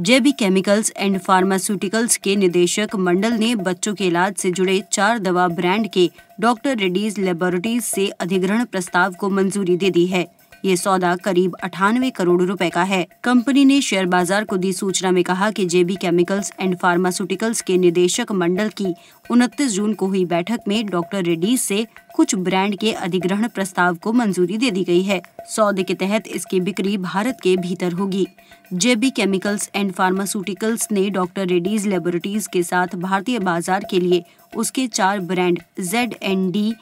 JB chemicals and pharmaceuticals के निदेशक मंडल ने बच्चों के इलाज से जुड़े 4 दवा ब्रांड के डॉक्टर रेड्डीज लेबोरेटरीज से अधिग्रहण प्रस्ताव को मंजूरी दे दी है। ये सौदा करीब 98 करोड़ रुपए का है। कंपनी ने शेयर बाजार को दी सूचना में कहा कि जेबी केमिकल्स एंड फार्मास्यूटिकल्स के निदेशक मंडल की 29 जून को हुई बैठक में डॉक्टर रेड्डीज से कुछ ब्रांड के अधिग्रहण प्रस्ताव को मंजूरी दे दी गई है। सौदे के तहत इसकी बिक्री भारत के भीतर होगी। जेबी केमिकल्स एंड फार्मास्यूटिकल्स ने डॉक्टर रेड्डीज लेबोरेटरीज के साथ भारतीय बाजार के लिए उसके 4 ब्रांड Z&D,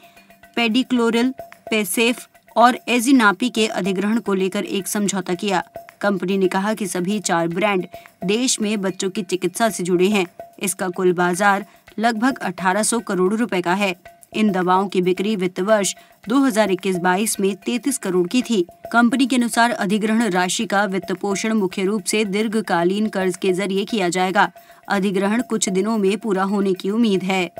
पेडिक्लोरल, पेसेफ और एजिनापी के अधिग्रहण को लेकर एक समझौता किया। कंपनी ने कहा कि सभी 4 ब्रांड देश में बच्चों की चिकित्सा से जुड़े हैं। इसका कुल बाजार लगभग 1800 करोड़ रुपए का है। इन दवाओं की बिक्री वित्त वर्ष 2021-22 में 33 करोड़ की थी। कंपनी के अनुसार अधिग्रहण राशि का वित्त पोषण मुख्य रूप से दीर्घकालीन कर्ज के जरिए किया जाएगा। अधिग्रहण कुछ दिनों में पूरा होने की उम्मीद है।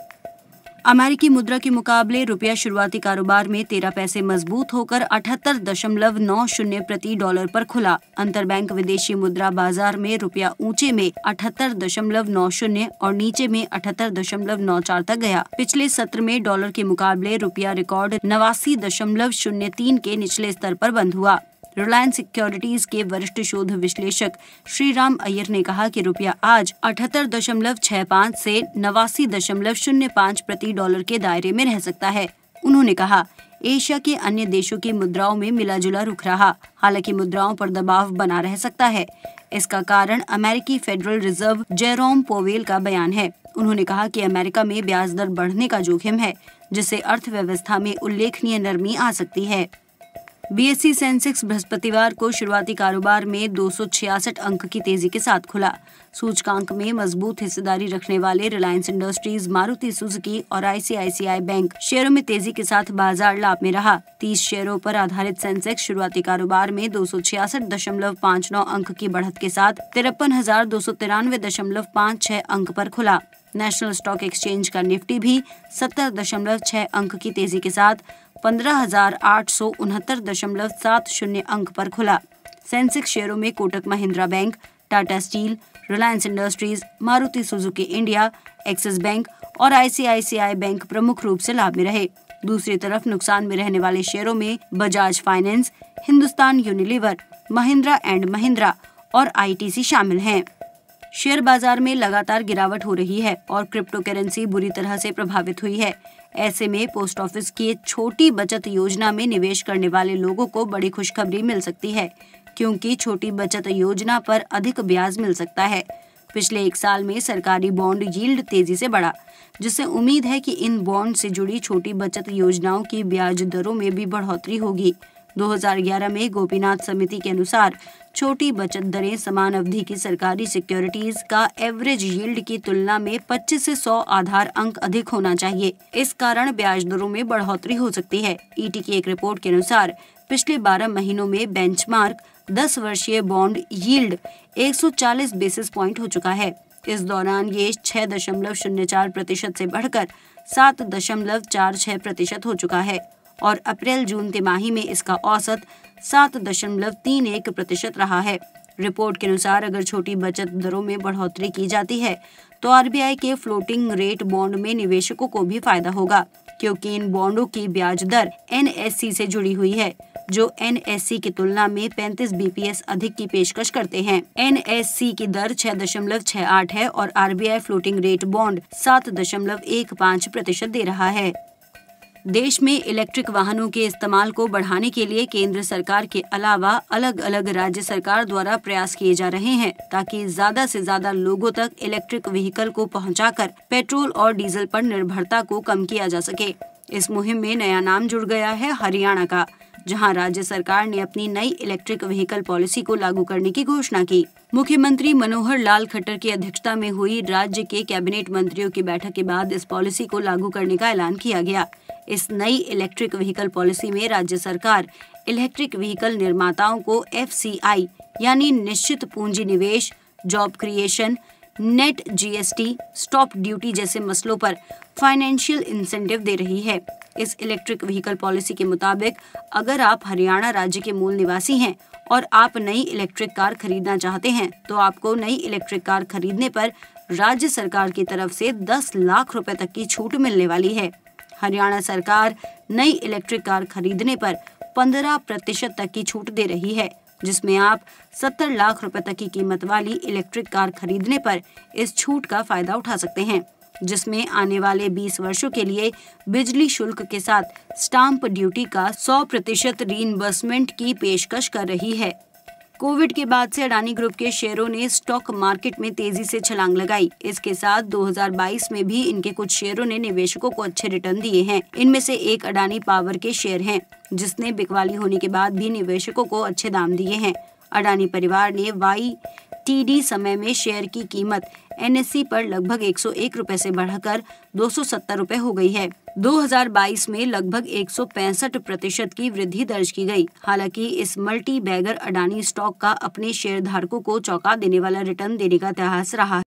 अमेरिकी मुद्रा के मुकाबले रुपया शुरुआती कारोबार में 13 पैसे मजबूत होकर 78.90 प्रति डॉलर पर खुला। अंतरबैंक विदेशी मुद्रा बाजार में रुपया ऊंचे में 78.90 और नीचे में 78.94 तक गया। पिछले सत्र में डॉलर के मुकाबले रुपया रिकॉर्ड 89.03 के निचले स्तर पर बंद हुआ। रिलायंस सिक्योरिटीज के वरिष्ठ शोध विश्लेषक श्रीराम अय्यर ने कहा कि रुपया आज 78.65 से 89.05 प्रति डॉलर के दायरे में रह सकता है। उन्होंने कहा, एशिया के अन्य देशों की मुद्राओं में मिला-जुला रुख रहा, हालांकि मुद्राओं पर दबाव बना रह सकता है। इसका कारण अमेरिकी फेडरल रिजर्व जेरोम पोवेल का बयान है। उन्होंने कहा कि अमेरिका में ब्याज दर बढ़ने का जोखिम है, जिससे अर्थव्यवस्था में उल्लेखनीय नरमी आ सकती है। बीएसई सेंसेक्स बृहस्पतिवार को शुरुआती कारोबार में 266 अंक की तेजी के साथ खुला। सूचकांक में मजबूत हिस्सेदारी रखने वाले रिलायंस इंडस्ट्रीज, मारुति सुजुकी और आईसीआईसीआई बैंक शेयरों में तेजी के साथ बाजार लाभ में रहा। 30 शेयरों पर आधारित सेंसेक्स शुरुआती कारोबार में 266.59 अंक की बढ़त के साथ 53,293.56 अंक पर खुला। नेशनल स्टॉक एक्सचेंज का निफ्टी भी 70.6 अंक की तेजी के साथ 15,869.70 अंक पर खुला। सेंसेक्स शेयरों में Kotak Mahindra bank, Tata steel, Reliance industries, Maruti Suzuki India, axis bank और आईसीआईसीआई बैंक प्रमुख रूप से लाभ में रहे। दूसरी तरफ नुकसान में रहने वाले शेयरों में Bajaj finance, Hindustan Unilever, Mahindra and Mahindra और आईटीसी शामिल हैं। शेयर बाजार में लगातार गिरावट हो रही है और क्रिप्टो करेंसी बुरी तरह से प्रभावित हुई है। ऐसे में पोस्ट ऑफिस की छोटी बचत योजना में निवेश करने वाले लोगों को बड़ी खुशखबरी मिल सकती है, क्योंकि छोटी बचत योजना पर अधिक ब्याज मिल सकता है। पिछले 1 साल में सरकारी बॉन्ड यील्ड तेजी से बढ़ा, जिससे उम्मीद है कि इन बॉन्ड से जुड़ी छोटी बचत योजनाओं की ब्याज दरों में भी बढ़ोतरी होगी। 2011 में गोपीनाथ समिति के अनुसार छोटी बचत दरें समान अवधि की सरकारी सिक्योरिटीज का एवरेज यील्ड की तुलना में 25 से 100 आधार अंक अधिक होना चाहिए। इस कारण ब्याज दरों में बढ़ोतरी हो सकती है। ईटी की एक रिपोर्ट के अनुसार पिछले 12 महीनों में बेंचमार्क 10 वर्षीय बॉन्ड यील्ड 140 बेसिस पॉइंट हो चुका है। इस दौरान ये 6.04% से बढ़कर 7.46% हो चुका है और अप्रैल-जून तिमाही में इसका औसत 7.31% रहा है। रिपोर्ट के अनुसार अगर छोटी बचत दरों में बढ़ोतरी की जाती है तो आरबीआई के फ्लोटिंग रेट बॉन्ड में निवेशकों को भी फायदा होगा, क्योंकि इन बॉन्डों की ब्याज दर एनएससी से जुड़ी हुई है, जो एनएससी की तुलना में 35 बीपीएस अधिक की पेशकश करते हैं। एनएससी की दर 6.68 है और आरबीआई फ्लोटिंग रेट बॉन्ड 7.15% दे रहा है। देश में इलेक्ट्रिक वाहनों के इस्तेमाल को बढ़ाने के लिए केंद्र सरकार के अलावा अलग अलग राज्य सरकार द्वारा प्रयास किए जा रहे हैं, ताकि ज्यादा से ज्यादा लोगों तक इलेक्ट्रिक व्हीकल को पहुंचाकर पेट्रोल और डीजल पर निर्भरता को कम किया जा सके। इस मुहिम में नया नाम जुड़ गया है हरियाणा का, जहां राज्य सरकार ने अपनी नई इलेक्ट्रिक व्हीकल पॉलिसी को लागू करने की घोषणा की। मुख्यमंत्री मनोहर लाल खट्टर की अध्यक्षता में हुई राज्य के कैबिनेट मंत्रियों की बैठक के बाद इस पॉलिसी को लागू करने का ऐलान किया गया। इस नई इलेक्ट्रिक व्हीकल पॉलिसी में राज्य सरकार इलेक्ट्रिक व्हीकल निर्माताओं को एफसीआई यानी निश्चित पूंजी निवेश, job creation, net GST, stop duty जैसे मसलों पर फाइनेंशियल इंसेंटिव दे रही है। इस इलेक्ट्रिक व्हीकल पॉलिसी के मुताबिक अगर आप हरियाणा राज्य के मूल निवासी हैं और आप नई इलेक्ट्रिक कार खरीदना चाहते हैं तो आपको नई इलेक्ट्रिक कार खरीदने पर राज्य सरकार की तरफ से 10 लाख रुपए तक की छूट मिलने वाली है। हरियाणा सरकार नई इलेक्ट्रिक कार खरीदने पर 15% तक की छूट दे रही है, जिसमें आप 70 लाख रुपए तक की कीमत वाली इलेक्ट्रिक कार खरीदने पर इस छूट का फायदा उठा सकते हैं, जिसमें आने वाले 20 वर्षों के लिए बिजली शुल्क के साथ स्टाम्प ड्यूटी का 100% रीइंबर्समेंट की पेशकश कर रही है। कोविड के बाद से अडानी ग्रुप के शेयरों ने स्टॉक मार्केट में तेजी से छलांग लगाई। इसके साथ 2022 में भी इनके कुछ शेयरों ने निवेशकों को अच्छे रिटर्न दिए हैं। इनमें से एक अडानी पावर के शेयर हैं, जिसने बिकवाली होने के बाद भी निवेशकों को अच्छे दाम दिए हैं। अडानी परिवार ने YTD समय में शेयर की कीमत NSE पर लगभग 101 रुपए से बढ़कर 270 रुपए हो गई है। 2022 में लगभग 165% की वृद्धि दर्ज की गई। हालांकि इस मल्टी बैगर अडानी स्टॉक का अपने शेयर धारकों को चौंका देने वाला रिटर्न देने का इतिहास रहा।